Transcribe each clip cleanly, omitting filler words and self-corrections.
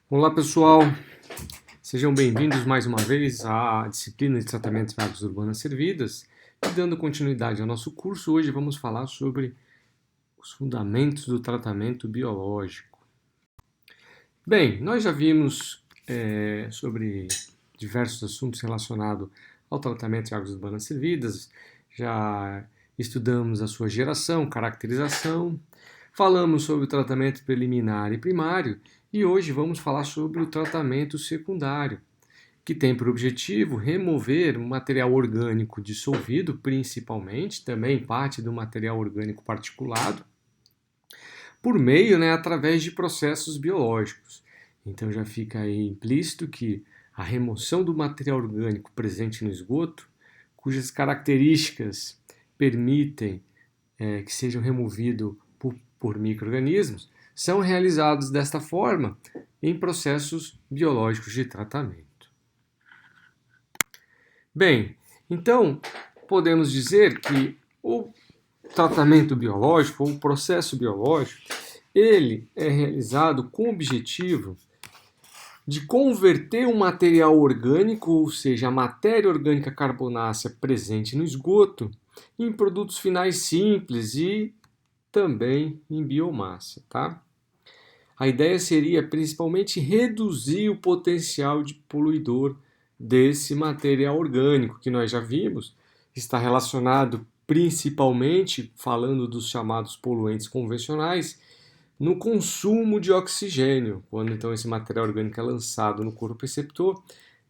Olá pessoal, sejam bem-vindos mais uma vez à disciplina de tratamentos de águas urbanas servidas. E dando continuidade ao nosso curso, hoje vamos falar sobre os fundamentos do tratamento biológico. Bem, nós já vimos sobre diversos assuntos relacionados ao tratamento de águas urbanas servidas, já estudamos a sua geração, caracterização, falamos sobre o tratamento preliminar e primário e hoje vamos falar sobre o tratamento secundário, que tem por objetivo remover material orgânico dissolvido, principalmente, também parte do material orgânico particulado, por meio, através de processos biológicos. Então já fica aí implícito que a remoção do material orgânico presente no esgoto, cujas características permitem que sejam removidos por micro-organismos, são realizados desta forma em processos biológicos de tratamento. Bem, então podemos dizer que o tratamento biológico ou o processo biológico, ele é realizado com o objetivo de converter um material orgânico, ou seja, a matéria orgânica carbonácea presente no esgoto, em produtos finais simples e também em biomassa, tá? A ideia seria principalmente reduzir o potencial de poluidor desse material orgânico, que nós já vimos, está relacionado principalmente, falando dos chamados poluentes convencionais, no consumo de oxigênio, quando então esse material orgânico é lançado no corpo receptor.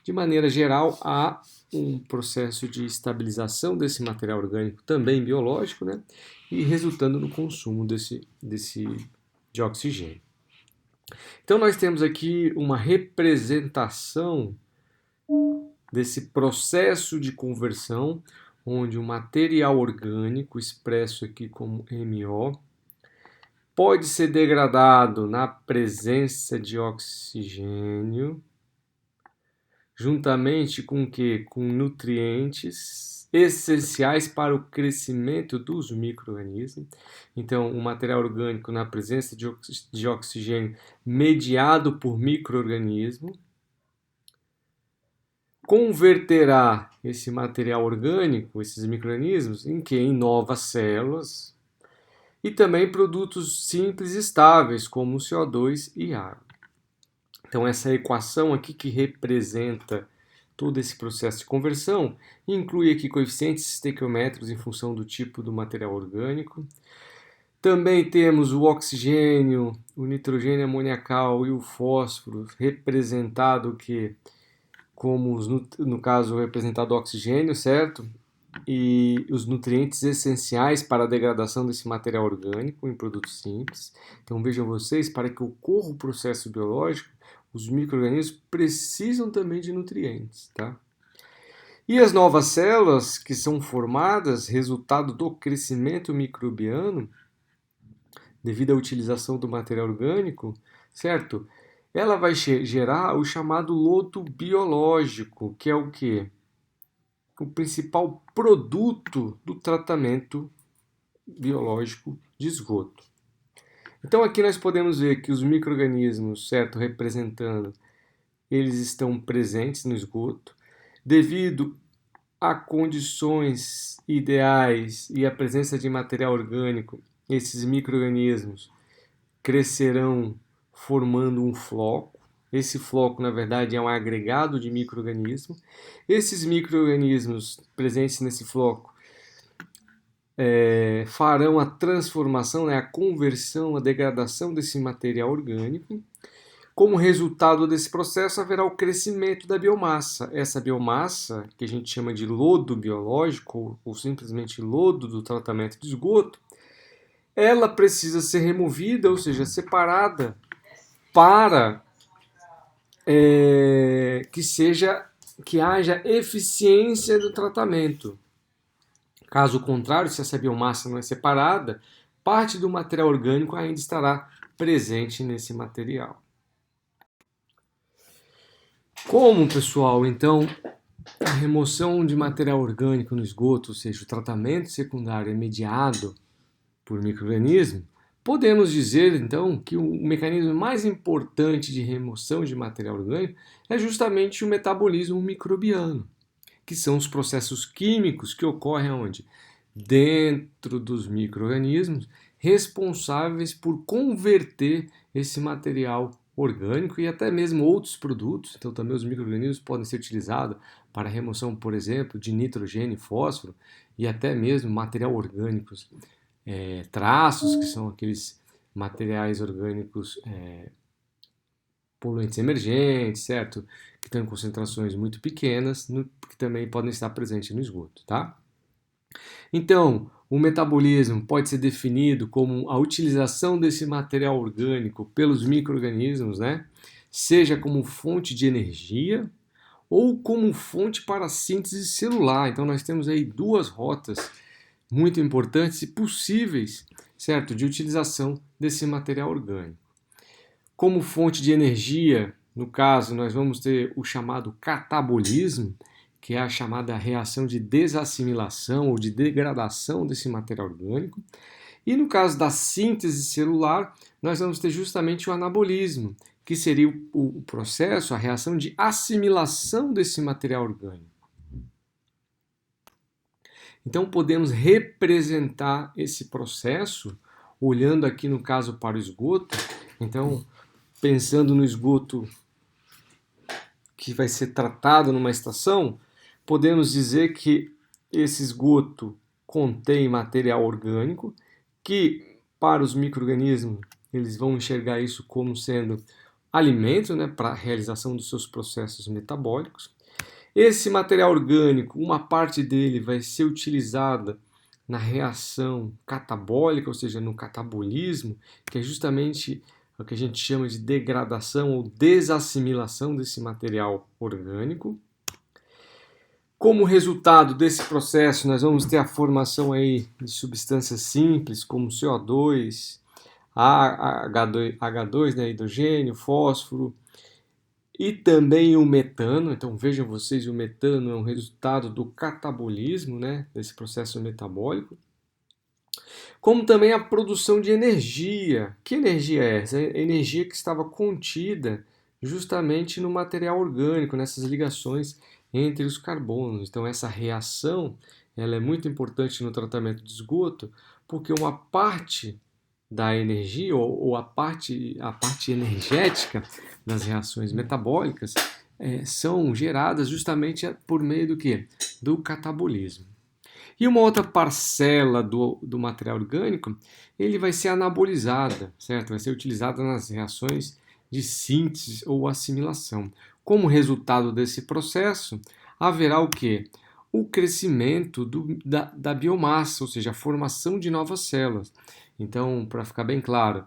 De maneira geral, há um processo de estabilização desse material orgânico, também biológico, e resultando no consumo de oxigênio. Então nós temos aqui uma representação desse processo de conversão, onde o material orgânico, expresso aqui como MO, pode ser degradado na presença de oxigênio, juntamente com o quê? Com nutrientes essenciais para o crescimento dos micro-organismos. Então, o material orgânico na presença de oxigênio mediado por micro-organismo converterá esse material orgânico, esses micro-organismos, em quê? Em novas células e também produtos simples e estáveis, como o CO2 e água. Então, essa equação aqui que representa todo esse processo de conversão inclui aqui coeficientes estequiométricos em função do tipo do material orgânico. Também temos o oxigênio, o nitrogênio amoniacal e o fósforo representado que como no caso representado o oxigênio, certo? E os nutrientes essenciais para a degradação desse material orgânico em produtos simples. Então vejam vocês, para que ocorra o processo biológico, os micro-organismos precisam também de nutrientes, tá? E as novas células que são formadas, resultado do crescimento microbiano, devido à utilização do material orgânico, certo? Ela vai gerar o chamado lodo biológico, que é o quê? O principal produto do tratamento biológico de esgoto. Então aqui nós podemos ver que os micro-organismos, certo, representando, eles estão presentes no esgoto, devido a condições ideais e a presença de material orgânico, esses micro-organismos crescerão formando um floco. Esse floco, na verdade, é um agregado de micro-organismos. Esses micro-organismos presentes nesse floco farão a transformação, a conversão, a degradação desse material orgânico. Como resultado desse processo, haverá o crescimento da biomassa. Essa biomassa, que a gente chama de lodo biológico, ou simplesmente lodo do tratamento de esgoto, ela precisa ser removida, ou seja, separada, para que haja eficiência do tratamento. Caso contrário, se essa biomassa não é separada, parte do material orgânico ainda estará presente nesse material. Como, pessoal, então, a remoção de material orgânico no esgoto, ou seja, o tratamento secundário é mediado por micro-organismo, Podemos dizer, então, que o mecanismo mais importante de remoção de material orgânico é justamente o metabolismo microbiano, que são os processos químicos que ocorrem onde? Dentro dos micro-organismos, responsáveis por converter esse material orgânico e até mesmo outros produtos. Então, também os micro-organismos podem ser utilizados para a remoção, por exemplo, de nitrogênio e fósforo e até mesmo material orgânicos, traços, que são aqueles materiais orgânicos poluentes emergentes, certo? Que estão em concentrações muito pequenas, que também podem estar presentes no esgoto, tá? Então, o metabolismo pode ser definido como a utilização desse material orgânico pelos micro-organismos, né? Seja como fonte de energia ou como fonte para a síntese celular. Então, nós temos aí duas rotas muito importantes e possíveis, certo, de utilização desse material orgânico. Como fonte de energia, no caso, nós vamos ter o chamado catabolismo, que é a chamada reação de desassimilação ou de degradação desse material orgânico. E no caso da síntese celular, nós vamos ter justamente o anabolismo, que seria o processo, a reação de assimilação desse material orgânico. Então podemos representar esse processo olhando aqui no caso para o esgoto. Então, pensando no esgoto que vai ser tratado numa estação, podemos dizer que esse esgoto contém material orgânico que, para os micro-organismos, eles vão enxergar isso como sendo alimento, né, para a realização dos seus processos metabólicos. Esse material orgânico, uma parte dele vai ser utilizada na reação catabólica, ou seja, no catabolismo, que é justamente o que a gente chama de degradação ou desassimilação desse material orgânico. Como resultado desse processo, nós vamos ter a formação aí de substâncias simples, como CO2, H2, né, hidrogênio, fósforo, e também o metano. Então vejam vocês, o metano é um resultado do catabolismo, né, desse processo metabólico. Como também a produção de energia. Que energia é essa? É energia que estava contida justamente no material orgânico, nessas ligações entre os carbonos. Então essa reação ela é muito importante no tratamento de esgoto, porque uma parte da energia ou a parte energética das reações metabólicas são geradas justamente por meio do quê? Do catabolismo. E uma outra parcela do material orgânico, ele vai ser anabolizada, certo? Vai ser utilizada nas reações de síntese ou assimilação. Como resultado desse processo, haverá o quê? O crescimento da biomassa, ou seja, a formação de novas células. Então, para ficar bem claro,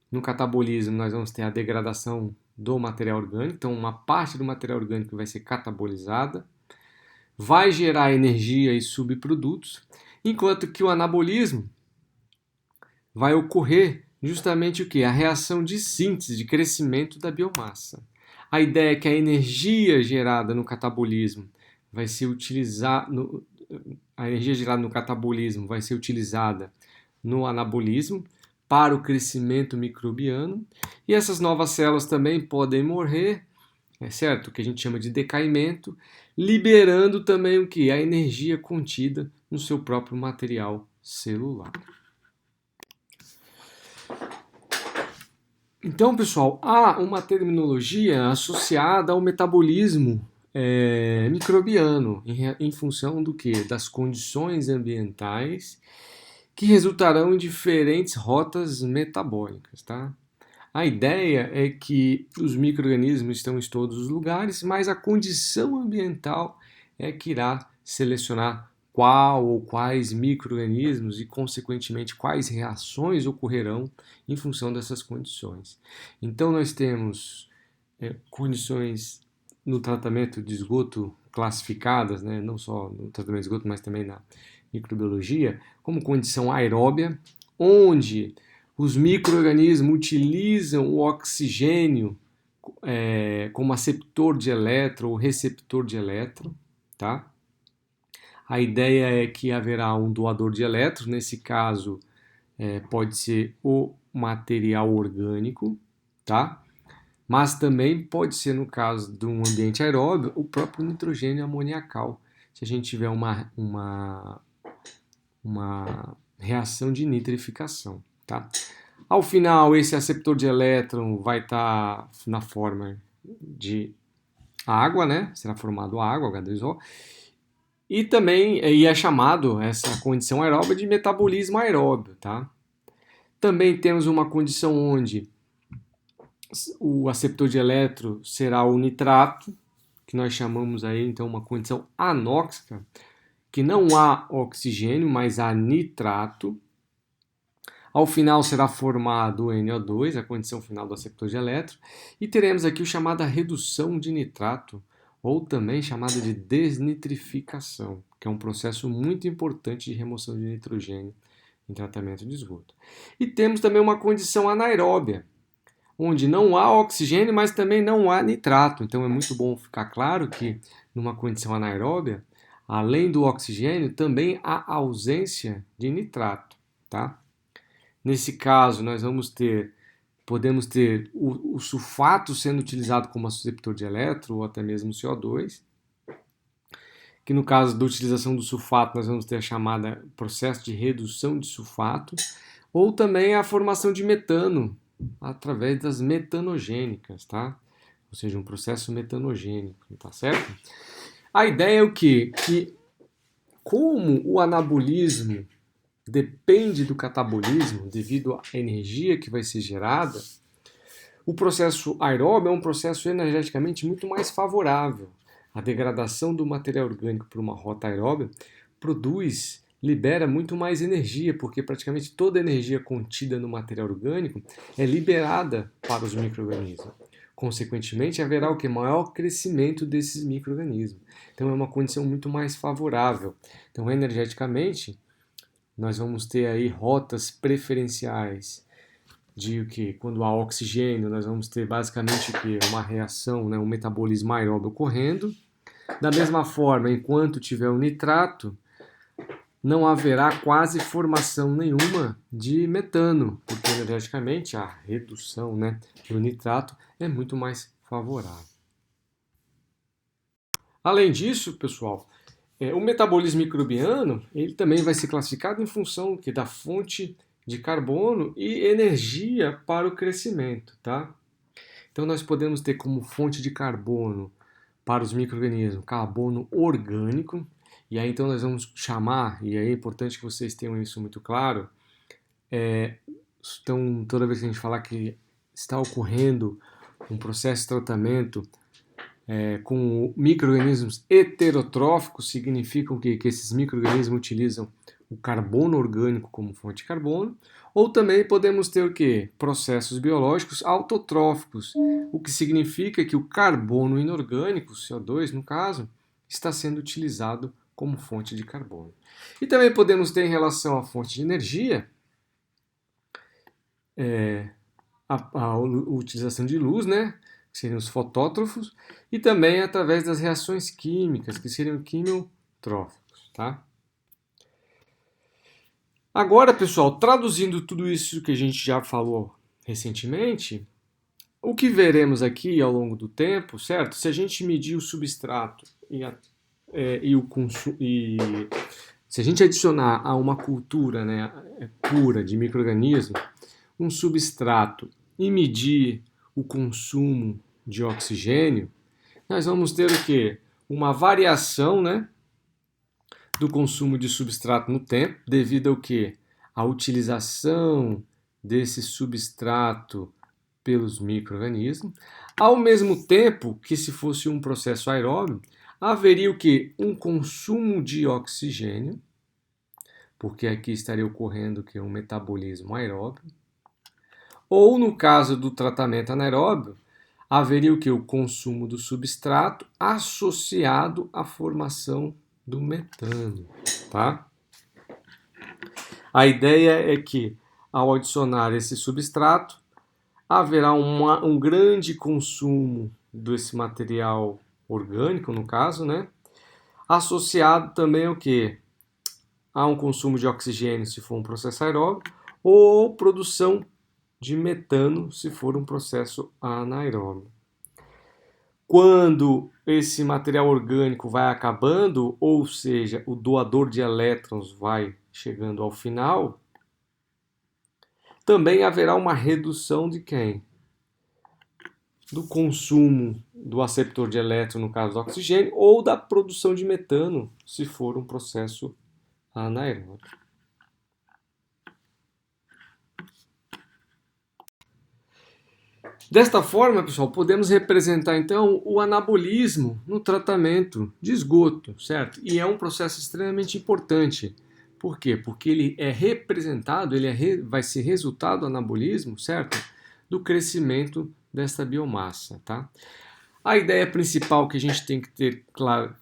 no catabolismo nós vamos ter a degradação do material orgânico, então uma parte do material orgânico vai ser catabolizada, vai gerar energia e subprodutos, enquanto que o anabolismo vai ocorrer justamente o que? A reação de síntese, de crescimento da biomassa. A ideia é que a energia gerada no catabolismo vai ser utilizada, a energia gerada no catabolismo vai ser utilizada no anabolismo para o crescimento microbiano, e essas novas células também podem morrer, certo? O que a gente chama de decaimento, liberando também o que? A energia contida no seu próprio material celular. Então, pessoal, há uma terminologia associada ao metabolismo microbiano, em função do que? Das condições ambientais que resultarão em diferentes rotas metabólicas, tá? A ideia é que os micro-organismos estão em todos os lugares, mas a condição ambiental é que irá selecionar qual ou quais micro-organismos e, consequentemente, quais reações ocorrerão em função dessas condições. Então, nós temos condições no tratamento de esgoto classificadas, né, não só no tratamento de esgoto, mas também na microbiologia, como condição aeróbia, onde os micro-organismos utilizam o oxigênio como aceptor de elétron ou receptor de elétron, tá? A ideia é que haverá um doador de elétrons, nesse caso pode ser material orgânico, tá? Mas também pode ser, no caso de um ambiente aeróbio, o próprio nitrogênio amoniacal, se a gente tiver uma reação de nitrificação, tá? Ao final, esse aceptor de elétron vai estar na forma de água, né? Será formado água, H2O, e também é chamado essa condição aeróbia de metabolismo aeróbio, tá? Também temos uma condição onde o aceptor de elétron será o nitrato, que nós chamamos aí então uma condição anóxica, que não há oxigênio, mas há nitrato. Ao final será formado o NO2, a condição final do aceptor de elétron, e teremos aqui o chamada redução de nitrato, ou também chamada de desnitrificação, que é um processo muito importante de remoção de nitrogênio em tratamento de esgoto. E temos também uma condição anaeróbia, onde não há oxigênio, mas também não há nitrato. Então é muito bom ficar claro que numa condição anaeróbia, além do oxigênio, também há ausência de nitrato, tá? Nesse caso, nós podemos ter o sulfato sendo utilizado como aceptor de elétron, ou até mesmo CO2, que no caso da utilização do sulfato, nós vamos ter a chamada processo de redução de sulfato, ou também a formação de metano, através das metanogênicas, tá? Ou seja, um processo metanogênico, tá certo? A ideia é o quê? Que como o anabolismo depende do catabolismo devido à energia que vai ser gerada, o processo aeróbio é um processo energeticamente muito mais favorável. A degradação do material orgânico por uma rota aeróbia libera muito mais energia, porque praticamente toda a energia contida no material orgânico é liberada para os micro-organismos. Consequentemente, haverá o que? Maior crescimento desses micro-organismos. Então, é uma condição muito mais favorável. Então, energeticamente, nós vamos ter aí rotas preferenciais de o que? Quando há oxigênio, nós vamos ter basicamente o que? Uma reação, né? Um metabolismo aeróbio ocorrendo. Da mesma forma, enquanto tiver o nitrato, não haverá quase formação nenhuma de metano, porque energeticamente a redução, né, do nitrato é muito mais favorável. Além disso, pessoal, o metabolismo microbiano ele também vai ser classificado em função da fonte de carbono e energia para o crescimento, tá? Então nós podemos ter como fonte de carbono para os micro-organismos carbono orgânico, e aí então nós vamos chamar, e aí é importante que vocês tenham isso muito claro, então toda vez que a gente falar que está ocorrendo um processo de tratamento com micro-organismos heterotróficos, significam que esses micro-organismos utilizam o carbono orgânico como fonte de carbono, ou também podemos ter o quê? Processos biológicos autotróficos, o que significa que o carbono inorgânico, CO2 no caso, está sendo utilizado como fonte de carbono. E também podemos ter em relação à fonte de energia, a utilização de luz, né? Que seriam os fotótrofos, e também através das reações químicas, que seriam quimiotróficos, tá? Agora, pessoal, traduzindo tudo isso que a gente já falou recentemente, o que veremos aqui ao longo do tempo, certo? Se a gente medir o substrato se a gente adicionar a uma cultura, né, pura de micro-organismos um substrato e medir o consumo de oxigênio, nós vamos ter o quê? Uma variação, né, do consumo de substrato no tempo, devido ao quê? A utilização desse substrato pelos micro-organismos, ao mesmo tempo que se fosse um processo aeróbio, haveria o quê? Um consumo de oxigênio, porque aqui estaria ocorrendo que um metabolismo aeróbio, ou no caso do tratamento anaeróbio, haveria o quê? O consumo do substrato associado à formação do metano, tá? A ideia é que, ao adicionar esse substrato, haverá um grande consumo desse material orgânico, no caso, né? Associado também ao quê? A um consumo de oxigênio, se for um processo aeróbio, ou produção de metano se for um processo anaeróbio. Quando esse material orgânico vai acabando, ou seja, o doador de elétrons vai chegando ao final, também haverá uma redução de quem? Do consumo do aceptor de elétron, no caso do oxigênio, ou da produção de metano, se for um processo anaeróbio. Desta forma, pessoal, podemos representar então o anabolismo no tratamento de esgoto, certo? E é um processo extremamente importante. Por quê? Porque ele é representado, vai ser resultado do anabolismo, certo? Do crescimento desta biomassa, tá? A ideia principal que a gente tem que ter claro,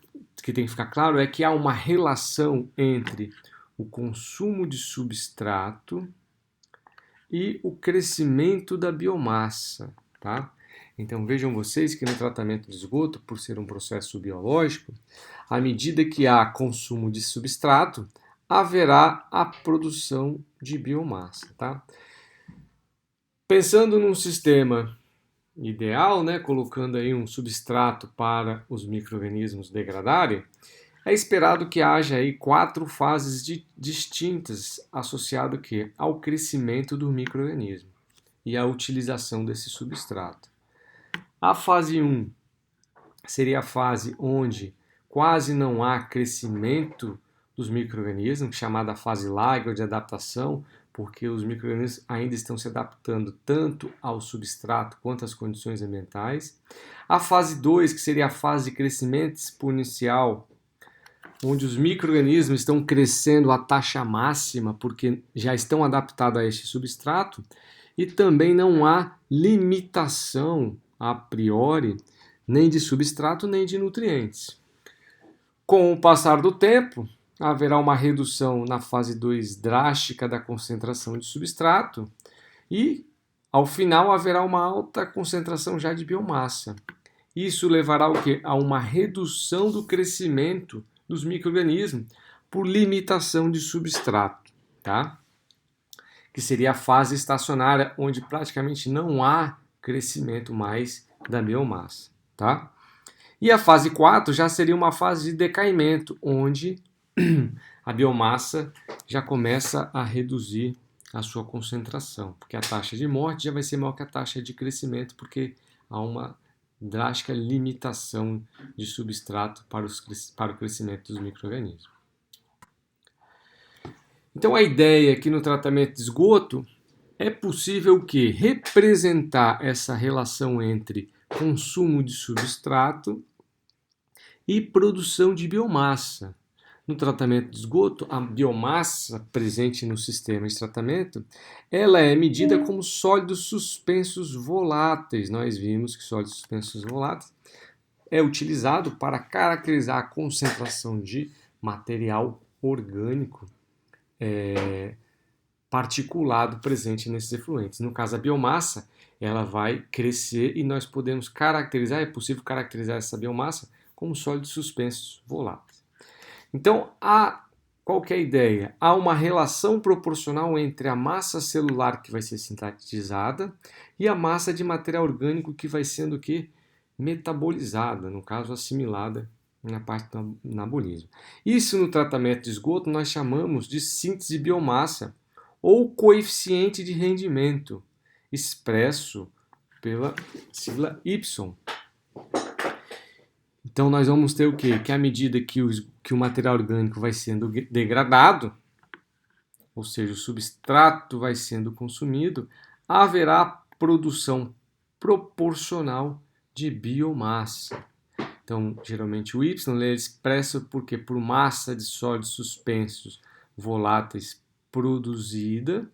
que tem que ficar claro, é que há uma relação entre o consumo de substrato e o crescimento da biomassa, tá? Então vejam vocês que no tratamento de esgoto, por ser um processo biológico, à medida que há consumo de substrato, haverá a produção de biomassa, tá? Pensando num sistema ideal, né, colocando aí um substrato para os micro-organismos degradarem, é esperado que haja aí 4 fases distintas associadas ao crescimento do micro-organismo e à utilização desse substrato. A fase 1 seria a fase onde quase não há crescimento dos micro-organismos, chamada fase lag ou de adaptação, porque os micro-organismos ainda estão se adaptando tanto ao substrato quanto às condições ambientais. A fase 2, que seria a fase de crescimento exponencial, onde os micro-organismos estão crescendo à taxa máxima porque já estão adaptados a este substrato e também não há limitação a priori nem de substrato nem de nutrientes. Com o passar do tempo, haverá uma redução na fase 2 drástica da concentração de substrato e, ao final, haverá uma alta concentração já de biomassa. Isso levará ao quê? A uma redução do crescimento dos micro-organismos por limitação de substrato, tá? Que seria a fase estacionária, onde praticamente não há crescimento mais da biomassa, tá? E a fase 4 já seria uma fase de decaimento, onde a biomassa já começa a reduzir a sua concentração, porque a taxa de morte já vai ser maior que a taxa de crescimento, porque há uma drástica limitação de substrato para o crescimento dos micro-organismos. Então a ideia é que no tratamento de esgoto é possível que representar essa relação entre consumo de substrato e produção de biomassa. No tratamento de esgoto, a biomassa presente no sistema de tratamento, ela é medida como sólidos suspensos voláteis. Nós vimos que sólidos suspensos voláteis é utilizado para caracterizar a concentração de material orgânico particulado presente nesses efluentes. No caso, a biomassa, ela vai crescer e nós podemos caracterizar, é possível caracterizar essa biomassa como sólidos suspensos voláteis. Então, qual que é a ideia? Há uma relação proporcional entre a massa celular que vai ser sintetizada e a massa de material orgânico que vai sendo metabolizada, no caso assimilada na parte do anabolismo. Isso no tratamento de esgoto nós chamamos de síntese de biomassa ou coeficiente de rendimento, expresso pela sigla Y. Então nós vamos ter o quê? Que à medida que o material orgânico vai sendo degradado, ou seja, o substrato vai sendo consumido, haverá produção proporcional de biomassa. Então, geralmente o Y é expresso por massa de sólidos suspensos voláteis produzida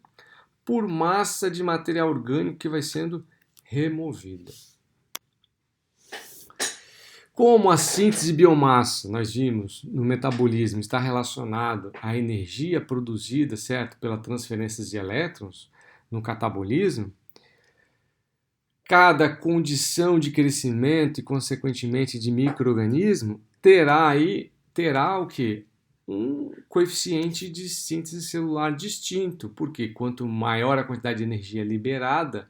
por massa de material orgânico que vai sendo removida. Como a síntese de biomassa, nós vimos no metabolismo, está relacionado à energia produzida, certo, pela transferência de elétrons no catabolismo, cada condição de crescimento e, consequentemente, de micro-organismo terá o quê? um coeficiente de síntese celular distinto, porque quanto maior a quantidade de energia liberada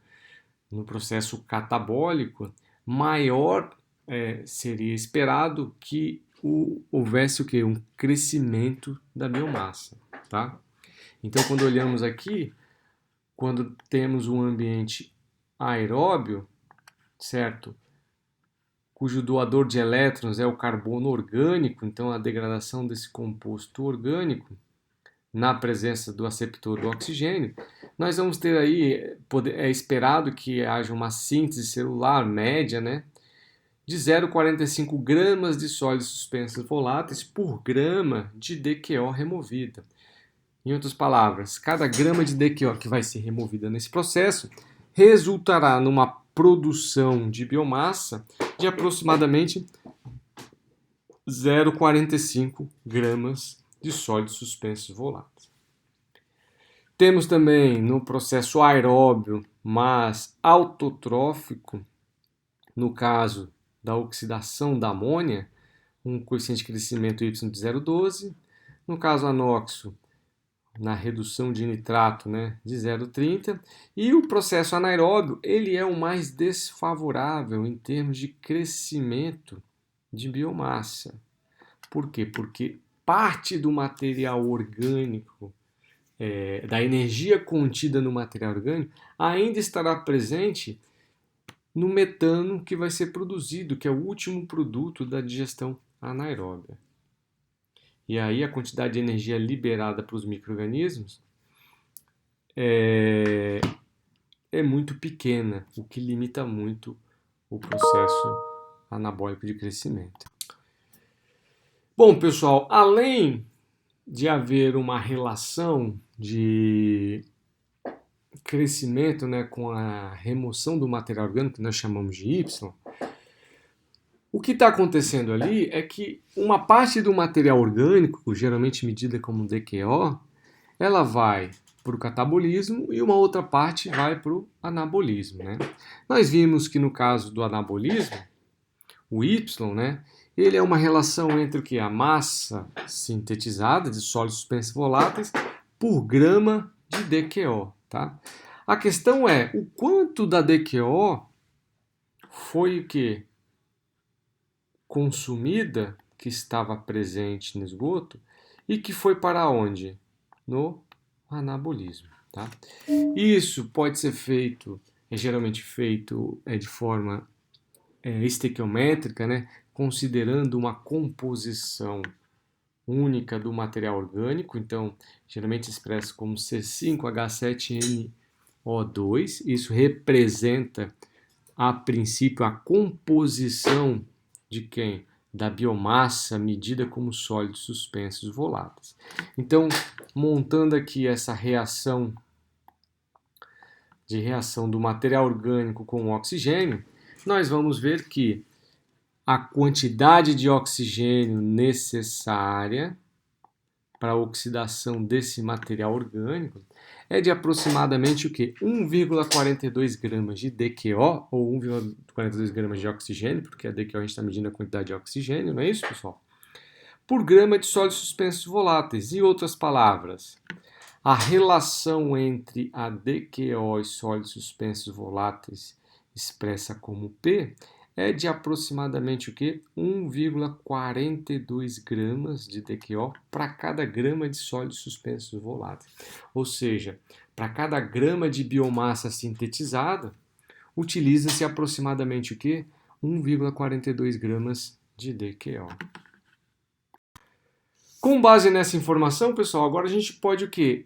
no processo catabólico, maior seria esperado que houvesse o quê? Um crescimento da biomassa, tá? Então, quando olhamos aqui, quando temos um ambiente aeróbio, certo? Cujo doador de elétrons é o carbono orgânico, então a degradação desse composto orgânico na presença do aceptor do oxigênio, nós vamos ter aí, é esperado que haja uma síntese celular média, né, de 0,45 gramas de sólidos suspensos voláteis por grama de DQO removida. Em outras palavras, cada grama de DQO que vai ser removida nesse processo resultará numa produção de biomassa de aproximadamente 0,45 gramas de sólidos suspensos voláteis. Temos também no processo aeróbio, mas autotrófico, no caso da oxidação da amônia, um coeficiente de crescimento y de 0,12. No caso anóxico, na redução de nitrato, né, de 0,30. E o processo anaeróbio, ele é o mais desfavorável em termos de crescimento de biomassa. Por quê? Porque parte do material orgânico, da energia contida no material orgânico, ainda estará presente no metano que vai ser produzido, que é o último produto da digestão anaeróbia. E aí a quantidade de energia liberada para os micro-organismos é muito pequena, o que limita muito o processo anabólico de crescimento. Bom, pessoal, além de haver uma relação de crescimento, né, com a remoção do material orgânico, que nós chamamos de Y, o que está acontecendo ali é que uma parte do material orgânico, geralmente medida como DQO, ela vai para o catabolismo e uma outra parte vai para o anabolismo, né? Nós vimos que no caso do anabolismo, o Y, né, ele é uma relação entre o que? A massa sintetizada de sólidos suspensos voláteis por grama de DQO, tá? A questão é o quanto da DQO foi o que? Consumida, que estava presente no esgoto, e que foi para onde? No anabolismo. Tá? Isso pode ser feito, é geralmente feito de forma estequiométrica, né? Considerando uma composição única do material orgânico, então geralmente expresso como C5H7NO2. Isso representa, a princípio, a composição de quem? Da biomassa medida como sólidos suspensos voláteis. Então, montando aqui essa reação do material orgânico com o oxigênio, nós vamos ver que a quantidade de oxigênio necessária para a oxidação desse material orgânico é de aproximadamente o quê? 1,42 gramas de DQO, ou 1,42 gramas de oxigênio, porque a DQO a gente está medindo a quantidade de oxigênio, não é isso, pessoal? Por grama de sólidos suspensos voláteis. Em outras palavras, a relação entre a DQO e sólidos suspensos voláteis, expressa como P, é de aproximadamente o quê? 1,42 gramas de DQO para cada grama de sólidos suspensos voláteis. Ou seja, para cada grama de biomassa sintetizada, utiliza-se aproximadamente o quê? 1,42 gramas de DQO. Com base nessa informação, pessoal, agora a gente pode o quê?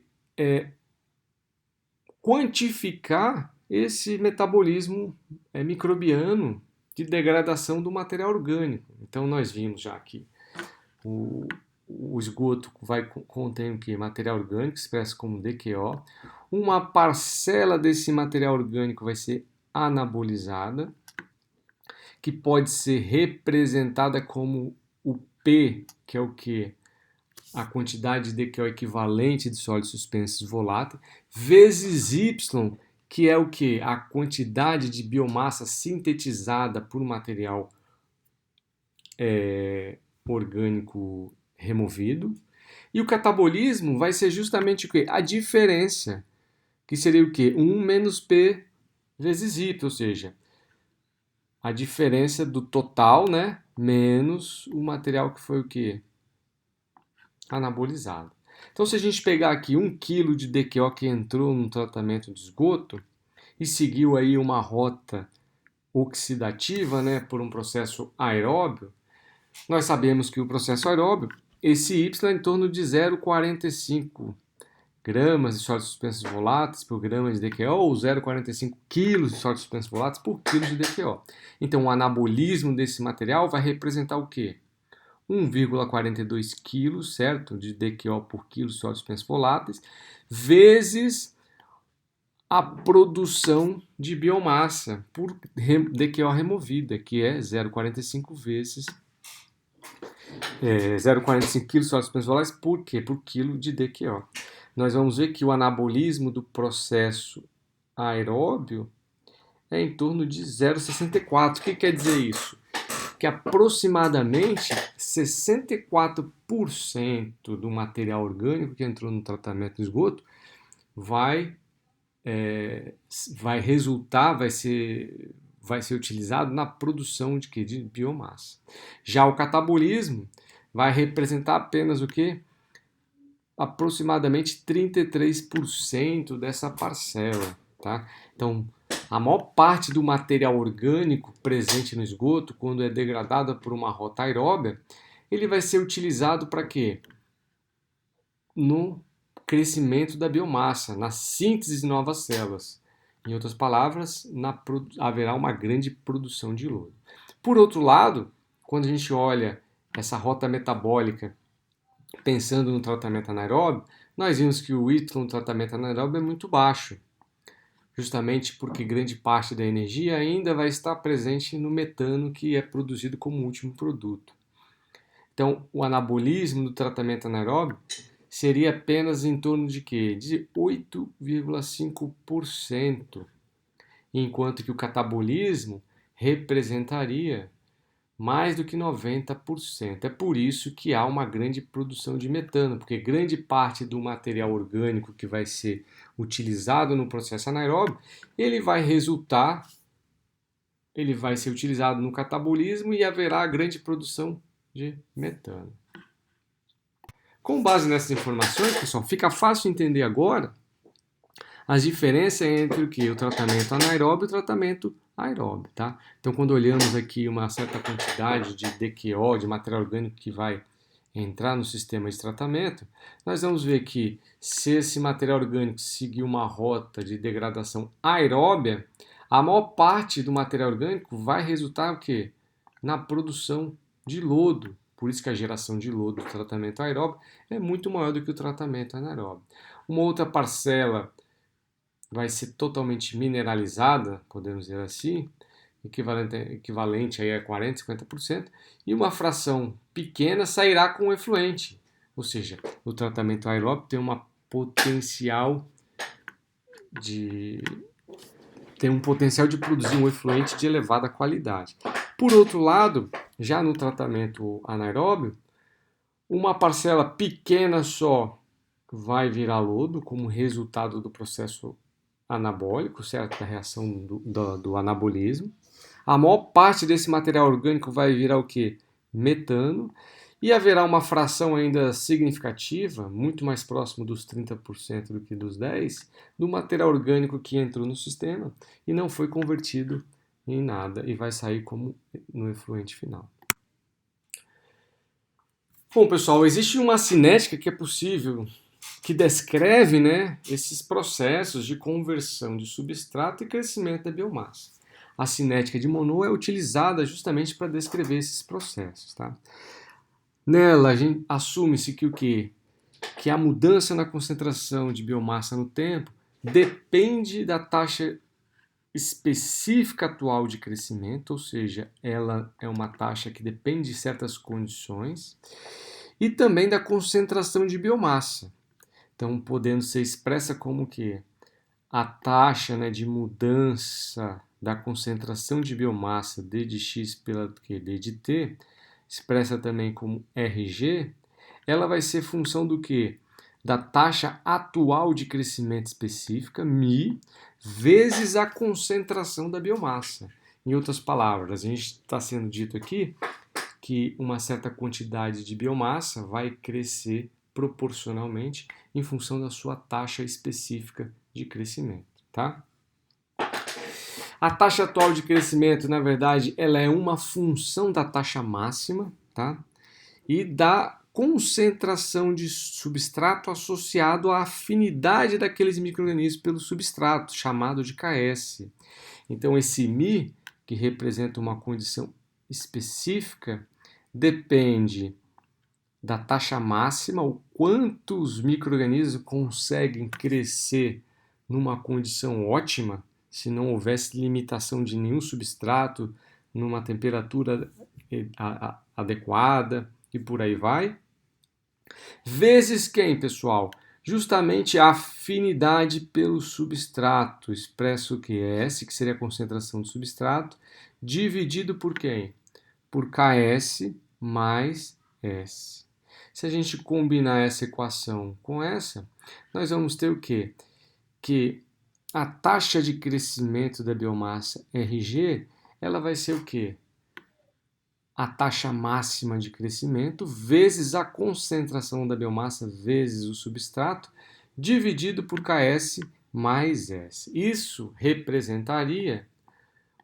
Quantificar esse metabolismo microbiano de degradação do material orgânico. Então, nós vimos já que o esgoto contém o quê? Material orgânico, expresso como DQO. Uma parcela desse material orgânico vai ser anabolizada, que pode ser representada como o P, que é o quê? A quantidade de DQO equivalente de sólidos suspensos voláteis, vezes Y, que é o que? A quantidade de biomassa sintetizada por material orgânico removido. E o catabolismo vai ser justamente o quê? A diferença, que seria o quê? 1 menos P vezes Y, ou seja, a diferença do total, né, menos o material que foi o quê? Anabolizado. Então, se a gente pegar aqui 1 kg de DQO que entrou no tratamento de esgoto e seguiu aí uma rota oxidativa, né, por um processo aeróbio, nós sabemos que o processo aeróbio, esse Y é em torno de 0,45 gramas de sólidos suspensos voláteis por grama de DQO ou 0,45 quilos de sólidos suspensos voláteis por quilo de DQO. Então, o anabolismo desse material vai representar o quê? 1,42 quilos, certo, de DQO por quilo de sólidos suspensos voláteis, vezes a produção de biomassa por DQO removida, que é 0,45 vezes 0,45 kg de sólidos suspensos voláteis, por quê? Por quilo de DQO. Nós vamos ver que o anabolismo do processo aeróbio é em torno de 0,64. O que quer dizer isso? Que aproximadamente 64% do material orgânico que entrou no tratamento de esgoto vai ser utilizado na produção de biomassa. Já o catabolismo vai representar apenas o quê? Aproximadamente 33% dessa parcela, tá? Então, a maior parte do material orgânico presente no esgoto, quando é degradado por uma rota aeróbia, ele vai ser utilizado para quê? No crescimento da biomassa, na síntese de novas células. Em outras palavras, haverá uma grande produção de lodo. Por outro lado, quando a gente olha essa rota metabólica, pensando no tratamento anaeróbio, nós vimos que o Y no tratamento anaeróbio é muito baixo, justamente porque grande parte da energia ainda vai estar presente no metano, que é produzido como último produto. Então, o anabolismo do tratamento anaeróbio seria apenas em torno de quê? De 8,5%, enquanto que o catabolismo representaria mais do que 90%. É por isso que há uma grande produção de metano, porque grande parte do material orgânico que vai ser utilizado no processo anaeróbio, ele vai ser utilizado no catabolismo e haverá grande produção de metano. Com base nessas informações, pessoal, fica fácil entender agora as diferenças entre o que? O tratamento anaeróbio e o tratamento aeróbio, tá? Então, quando olhamos aqui uma certa quantidade de DQO, de material orgânico que vai entrar no sistema de tratamento, nós vamos ver que se esse material orgânico seguir uma rota de degradação aeróbia, a maior parte do material orgânico vai resultar o quê? Na produção de lodo. Por isso que a geração de lodo do tratamento aeróbio é muito maior do que o tratamento anaeróbio. Uma outra parcela vai ser totalmente mineralizada, podemos dizer assim, equivalente aí a 40%, 50%, e uma fração pequena sairá com efluente. Ou seja, o tratamento aeróbio tem um potencial de produzir um efluente de elevada qualidade. Por outro lado, já no tratamento anaeróbio, uma parcela pequena só vai virar lodo como resultado do processo anabólico, certo? Da reação do anabolismo. A maior parte desse material orgânico vai virar o quê? Metano. E haverá uma fração ainda significativa, muito mais próximo dos 30% do que dos 10%, do material orgânico que entrou no sistema e não foi convertido em nada e vai sair como no efluente final. Bom, pessoal, existe uma cinética que é possível, que descreve, né, esses processos de conversão de substrato e crescimento da biomassa. A cinética de Monod é utilizada justamente para descrever esses processos. Tá? Nela, assume-se que o quê? Que a mudança na concentração de biomassa no tempo depende da taxa específica atual de crescimento, ou seja, ela é uma taxa que depende de certas condições, e também da concentração de biomassa. Então, podendo ser expressa como que a taxa, né, de mudança da concentração de biomassa D de x pela D de t, expressa também como RG, ela vai ser função do quê? Da taxa atual de crescimento específica, μ, vezes a concentração da biomassa. Em outras palavras, a gente está sendo dito aqui que uma certa quantidade de biomassa vai crescer proporcionalmente em função da sua taxa específica de crescimento, tá? A taxa atual de crescimento, na verdade, ela é uma função da taxa máxima, tá? E da concentração de substrato associado à afinidade daqueles micro-organismos pelo substrato, chamado de Ks. Então, esse μ, que representa uma condição específica, depende da taxa máxima, o quanto os micro-organismos conseguem crescer numa condição ótima, se não houvesse limitação de nenhum substrato, numa temperatura adequada e por aí vai. Vezes quem, pessoal? Justamente a afinidade pelo substrato, expresso que é S, que seria a concentração do substrato, dividido por quem? Por Ks mais S. Se a gente combinar essa equação com essa, nós vamos ter o quê? Que a taxa de crescimento da biomassa Rg, ela vai ser o quê? A taxa máxima de crescimento vezes a concentração da biomassa vezes o substrato, dividido por Ks mais S. Isso representaria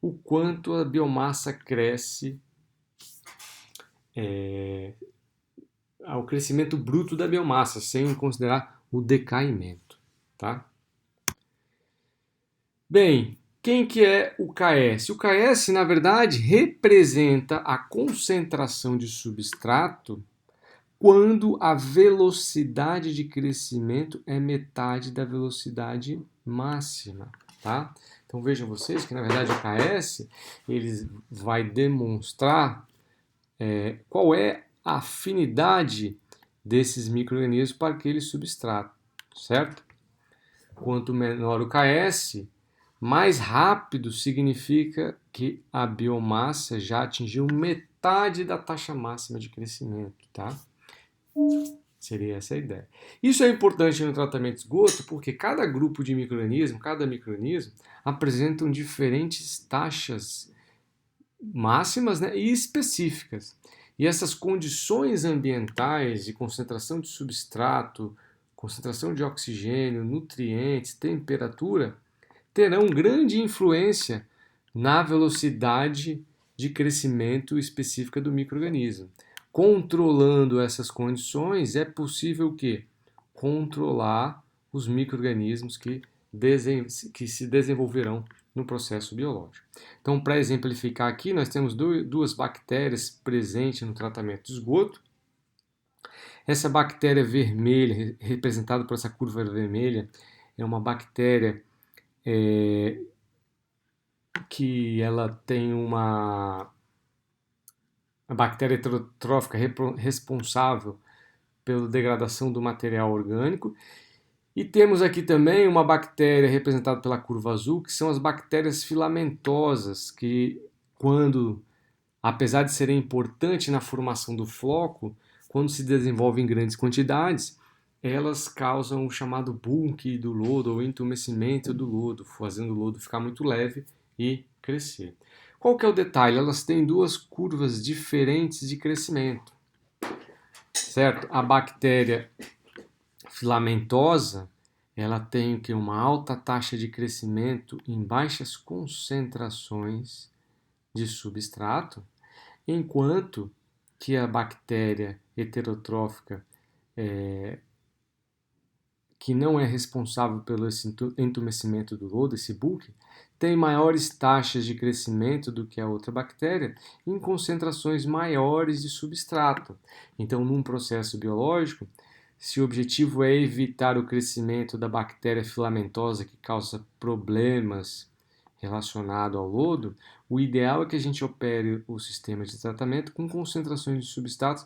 o quanto a biomassa cresce ao crescimento bruto da biomassa, sem considerar o decaimento, tá? Bem, quem que é o Ks? O Ks, na verdade, representa a concentração de substrato quando a velocidade de crescimento é metade da velocidade máxima, tá? Então vejam vocês que, na verdade, o Ks ele vai demonstrar qual é a afinidade desses micro-organismos para aquele substrato, certo? Quanto menor o Ks, mais rápido significa que a biomassa já atingiu metade da taxa máxima de crescimento, tá? Seria essa a ideia. Isso é importante no tratamento de esgoto porque cada grupo de micro-organismo, cada micro-organismo, apresentam diferentes taxas máximas, né, e específicas. E essas condições ambientais de concentração de substrato, concentração de oxigênio, nutrientes, temperatura, terão grande influência na velocidade de crescimento específica do micro-organismo. Controlando essas condições, é possível o quê? Controlar os micro-organismos que se desenvolverão no processo biológico. Então, para exemplificar aqui, nós temos duas bactérias presentes no tratamento de esgoto. Essa bactéria vermelha, representada por essa curva vermelha, é uma bactéria que ela tem a bactéria heterotrófica responsável pela degradação do material orgânico. E temos aqui também uma bactéria representada pela curva azul, que são as bactérias filamentosas, que apesar de serem importantes na formação do floco, quando se desenvolvem em grandes quantidades, elas causam o chamado bulk do lodo ou entumecimento do lodo, fazendo o lodo ficar muito leve e crescer. Qual que é o detalhe? Elas têm duas curvas diferentes de crescimento, certo? A bactéria filamentosa, ela tem uma alta taxa de crescimento em baixas concentrações de substrato, enquanto que a bactéria heterotrófica, que não é responsável pelo entumecimento do lodo, esse bulk, tem maiores taxas de crescimento do que a outra bactéria em concentrações maiores de substrato. Então, num processo biológico, se o objetivo é evitar o crescimento da bactéria filamentosa que causa problemas relacionados ao lodo, o ideal é que a gente opere o sistema de tratamento com concentrações de substratos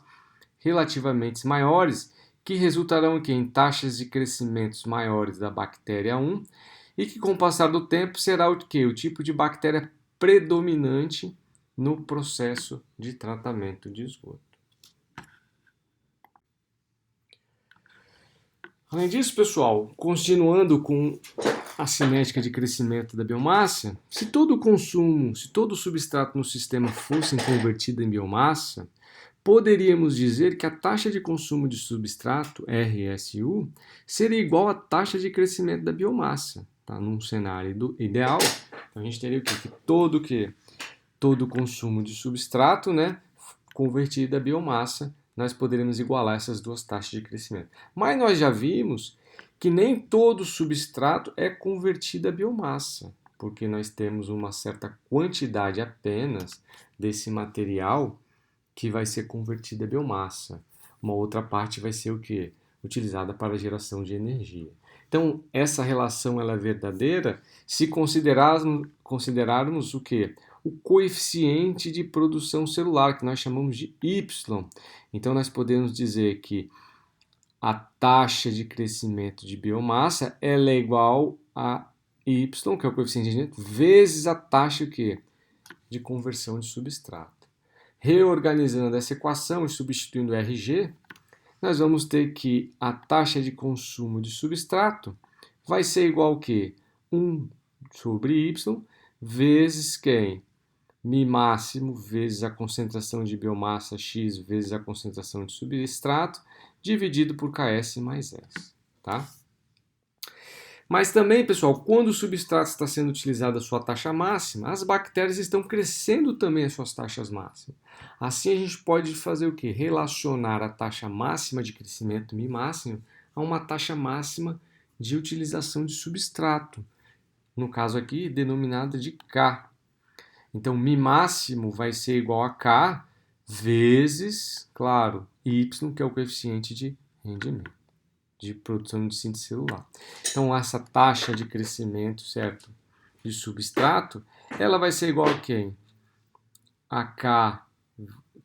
relativamente maiores, que resultarão em taxas de crescimento maiores da bactéria 1 e que, com o passar do tempo, será o tipo de bactéria predominante no processo de tratamento de esgoto. Além disso, pessoal, continuando com a cinética de crescimento da biomassa, se todo o consumo, se todo o substrato no sistema fosse convertido em biomassa, poderíamos dizer que a taxa de consumo de substrato, RSU, seria igual à taxa de crescimento da biomassa. Tá? Num cenário ideal, então a gente teria o quê? Que todo o consumo de substrato, né, convertido a biomassa, nós poderíamos igualar essas duas taxas de crescimento. Mas nós já vimos que nem todo substrato é convertido a biomassa, porque nós temos uma certa quantidade apenas desse material que vai ser convertida a biomassa. Uma outra parte vai ser o quê? Utilizada para a geração de energia. Então, essa relação ela é verdadeira se considerarmos o quê? O coeficiente de produção celular, que nós chamamos de Y. Então, nós podemos dizer que a taxa de crescimento de biomassa ela é igual a Y, que é o coeficiente de crescimento, vezes a taxa o quê? De conversão de substrato. Reorganizando essa equação e substituindo RG, nós vamos ter que a taxa de consumo de substrato vai ser igual ao quê? 1 sobre Y vezes quem? Mi máximo vezes a concentração de biomassa X vezes a concentração de substrato, dividido por Ks mais S. Tá? Mas também, pessoal, quando o substrato está sendo utilizado a sua taxa máxima, as bactérias estão crescendo também as suas taxas máximas. Assim a gente pode fazer o quê? Relacionar a taxa máxima de crescimento Mi máximo a uma taxa máxima de utilização de substrato. No caso aqui, denominada de K. Então, Mi máximo vai ser igual a K vezes, claro, Y, que é o coeficiente de rendimento, de produção de síntese celular. Então, essa taxa de crescimento, certo, de substrato, ela vai ser igual a quem? A K,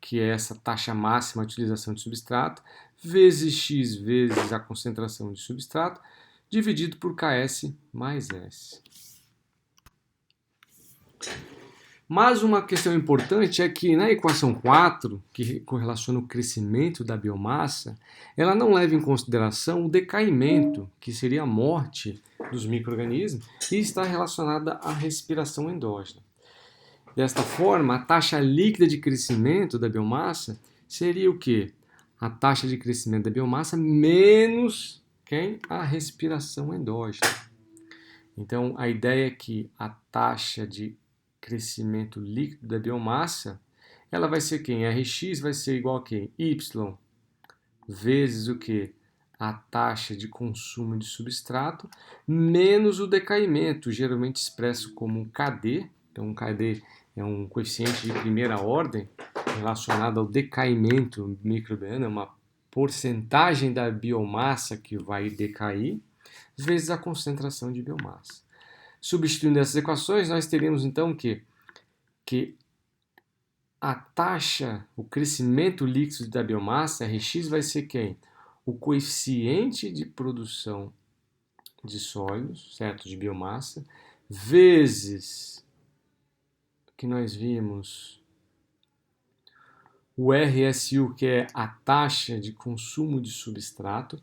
que é essa taxa máxima de utilização de substrato, vezes X vezes a concentração de substrato, dividido por Ks mais S. Mas uma questão importante é que na equação 4, que correlaciona o crescimento da biomassa, ela não leva em consideração o decaimento, que seria a morte dos micro-organismos, e está relacionada à respiração endógena. Desta forma, a taxa líquida de crescimento da biomassa seria o quê? A taxa de crescimento da biomassa menos quem? A respiração endógena. Então, a ideia é que a taxa de crescimento líquido da biomassa, ela vai ser quem? Rx vai ser igual a quem? Y vezes o que? A taxa de consumo de substrato menos o decaimento, geralmente expresso como KD. Então, um KD é um coeficiente de primeira ordem relacionado ao decaimento microbiano, é uma porcentagem da biomassa que vai decair, vezes a concentração de biomassa. Substituindo essas equações, nós teríamos então que a taxa, o crescimento líquido da biomassa, Rx, vai ser quem? O coeficiente de produção de sólidos, certo? De biomassa, vezes que nós vimos o RSU, que é a taxa de consumo de substrato,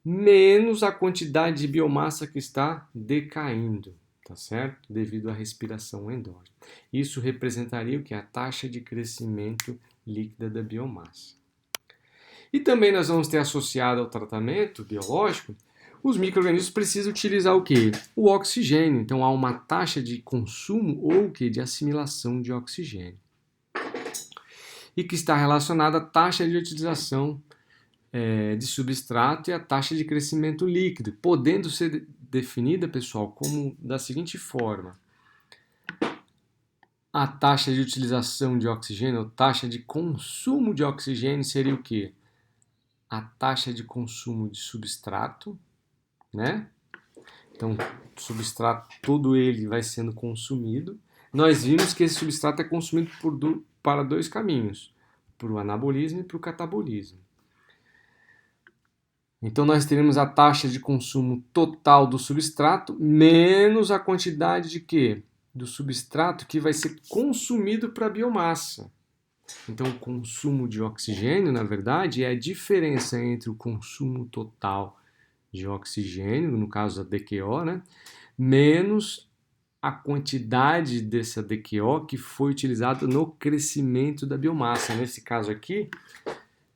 menos a quantidade de biomassa que está decaindo. Tá certo? Devido à respiração endógena. Isso representaria o que? A taxa de crescimento líquida da biomassa. E também nós vamos ter associado ao tratamento biológico, os micro-organismos precisam utilizar o que? O oxigênio. Então há uma taxa de consumo ou o que? De assimilação de oxigênio. E que está relacionada à taxa de utilização de substrato e a taxa de crescimento líquido, podendo ser definida, pessoal, como da seguinte forma: a taxa de utilização de oxigênio, ou taxa de consumo de oxigênio, seria o quê? A taxa de consumo de substrato, né? Então, o substrato, todo ele vai sendo consumido. Nós vimos que esse substrato é consumido para dois caminhos, para o anabolismo e para o catabolismo. Então, nós teremos a taxa de consumo total do substrato menos a quantidade de quê? Do substrato que vai ser consumido para a biomassa. Então, o consumo de oxigênio, na verdade, é a diferença entre o consumo total de oxigênio, no caso a DQO, né? Menos a quantidade dessa DQO que foi utilizada no crescimento da biomassa. Nesse caso aqui,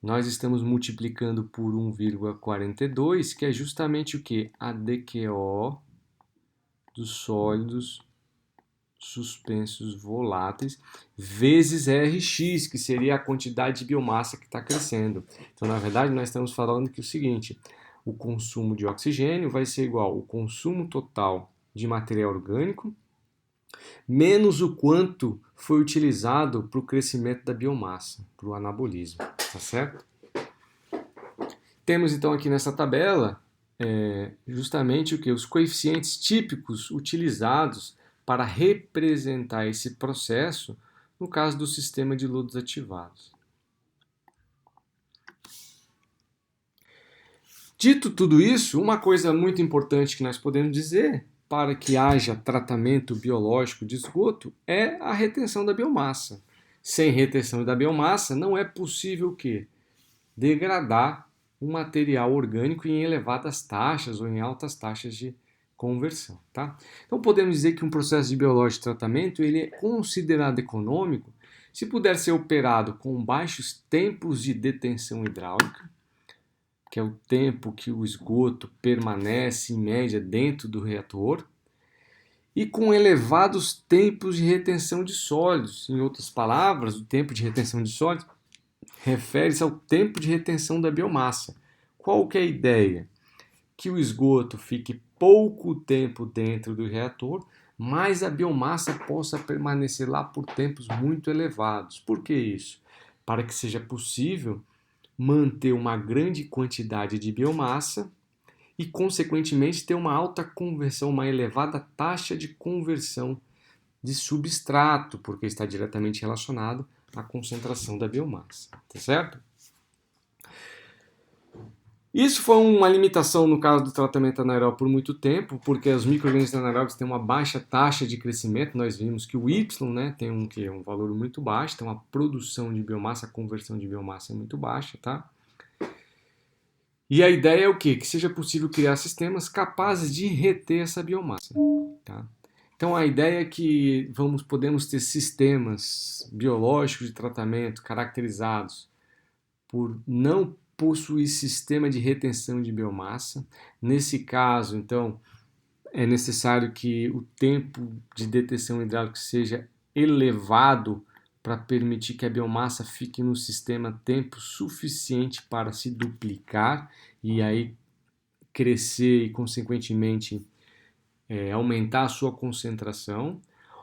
nós estamos multiplicando por 1,42, que é justamente o que? A DQO dos sólidos suspensos voláteis, vezes Rx, que seria a quantidade de biomassa que está crescendo. Então, na verdade, nós estamos falando que é o seguinte, o consumo de oxigênio vai ser igual ao consumo total de material orgânico, menos o quanto foi utilizado para o crescimento da biomassa, para o anabolismo, tá certo? Temos então aqui nessa tabela justamente o que? Os coeficientes típicos utilizados para representar esse processo no caso do sistema de lodos ativados. Dito tudo isso, uma coisa muito importante que nós podemos dizer para que haja tratamento biológico de esgoto é a retenção da biomassa. Sem retenção da biomassa, não é possível o quê? Degradar um material orgânico em elevadas taxas ou em altas taxas de conversão, tá? Então podemos dizer que um processo de biológico de tratamento ele é considerado econômico se puder ser operado com baixos tempos de detenção hidráulica, que é o tempo que o esgoto permanece em média dentro do reator, e com elevados tempos de retenção de sólidos. Em outras palavras, o tempo de retenção de sólidos refere-se ao tempo de retenção da biomassa. Qual que é a ideia? Que o esgoto fique pouco tempo dentro do reator, mas a biomassa possa permanecer lá por tempos muito elevados. Por que isso? Para que seja possível manter uma grande quantidade de biomassa e, consequentemente, ter uma alta conversão, uma elevada taxa de conversão de substrato, porque está diretamente relacionado à concentração da biomassa, tá certo? Isso foi uma limitação no caso do tratamento anaeróbio por muito tempo, porque os micro-organismos anaeróbios têm uma baixa taxa de crescimento. Nós vimos que o Y, né, tem um valor muito baixo, tem uma produção de biomassa, a conversão de biomassa é muito baixa, tá? E a ideia é o quê? Que seja possível criar sistemas capazes de reter essa biomassa, tá? Então a ideia é que podemos ter sistemas biológicos de tratamento caracterizados por não possuir sistema de retenção de biomassa. Nesse caso, então, é necessário que o tempo de detenção hidráulica seja elevado para permitir que a biomassa fique no sistema tempo suficiente para se duplicar e aí crescer e, consequentemente, aumentar a sua concentração.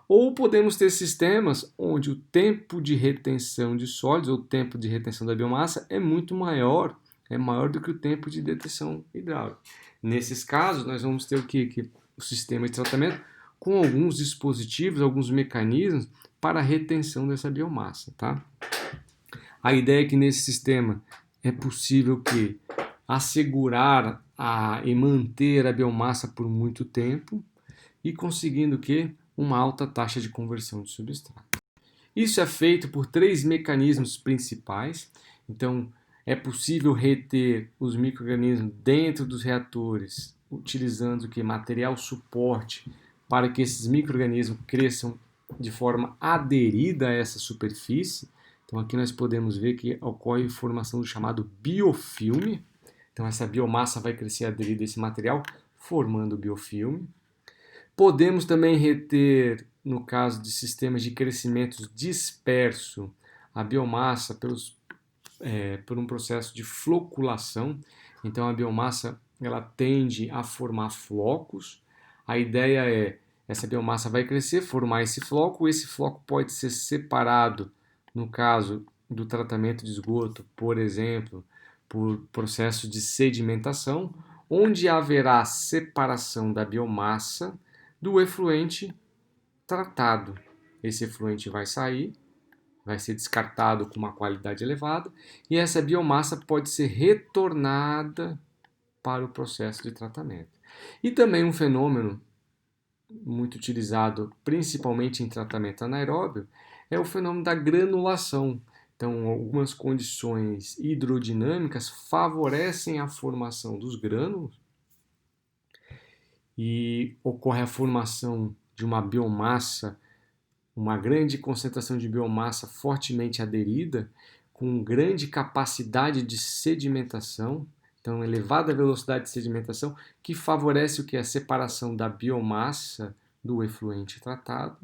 Ou podemos ter sistemas onde o tempo de retenção de sólidos, ou o tempo de retenção da biomassa, é muito maior, é maior do que o tempo de detenção hidráulica. Nesses casos, nós vamos ter o quê? Que o sistema de tratamento com alguns dispositivos, alguns mecanismos para a retenção dessa biomassa, tá? A ideia é que nesse sistema é possível que assegurar e manter a biomassa por muito tempo e conseguindo o quê? Uma alta taxa de conversão de substrato. Isso é feito por 3 mecanismos principais. Então, é possível reter os micro-organismos dentro dos reatores, utilizando o que? Material suporte para que esses micro-organismos cresçam de forma aderida a essa superfície. Então, aqui nós podemos ver que ocorre a formação do chamado biofilme. Então, essa biomassa vai crescer aderida a esse material, formando o biofilme. Podemos também reter, no caso de sistemas de crescimento disperso, a biomassa por um processo de floculação. Então a biomassa ela tende a formar flocos. A ideia é essa biomassa vai crescer, formar esse floco pode ser separado, no caso do tratamento de esgoto, por exemplo, por processo de sedimentação, onde haverá separação da biomassa do efluente tratado. Esse efluente vai sair, vai ser descartado com uma qualidade elevada e essa biomassa pode ser retornada para o processo de tratamento. E também um fenômeno muito utilizado principalmente em tratamento anaeróbio é o fenômeno da granulação. Então, algumas condições hidrodinâmicas favorecem a formação dos grânulos e ocorre a formação de uma biomassa, uma grande concentração de biomassa fortemente aderida, com grande capacidade de sedimentação, então elevada velocidade de sedimentação, que favorece o que? A separação da biomassa do efluente tratado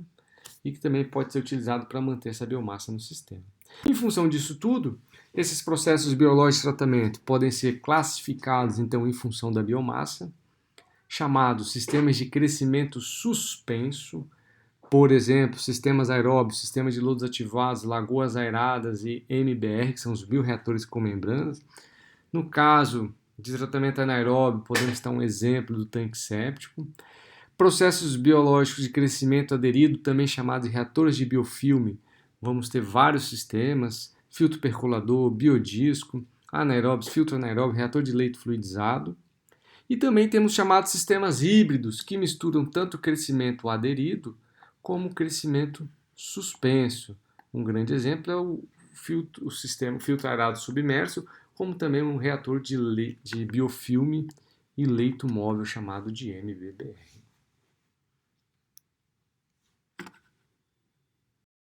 e que também pode ser utilizado para manter essa biomassa no sistema. Em função disso tudo, esses processos biológicos de tratamento podem ser classificados, então, em função da biomassa, chamados sistemas de crescimento suspenso, por exemplo, sistemas aeróbios, sistemas de lodos ativados, lagoas aeradas e MBR, que são os bioreatores com membranas. No caso de tratamento anaeróbio, podemos citar um exemplo do tanque séptico. Processos biológicos de crescimento aderido, também chamados de reatores de biofilme, vamos ter vários sistemas, filtro percolador, biodisco, anaeróbios, filtro anaeróbio, reator de leito fluidizado. E também temos chamados sistemas híbridos, que misturam tanto o crescimento aderido como o crescimento suspenso. Um grande exemplo é o sistema filtro aerado submerso, como também um reator de biofilme e leito móvel chamado de MBBR.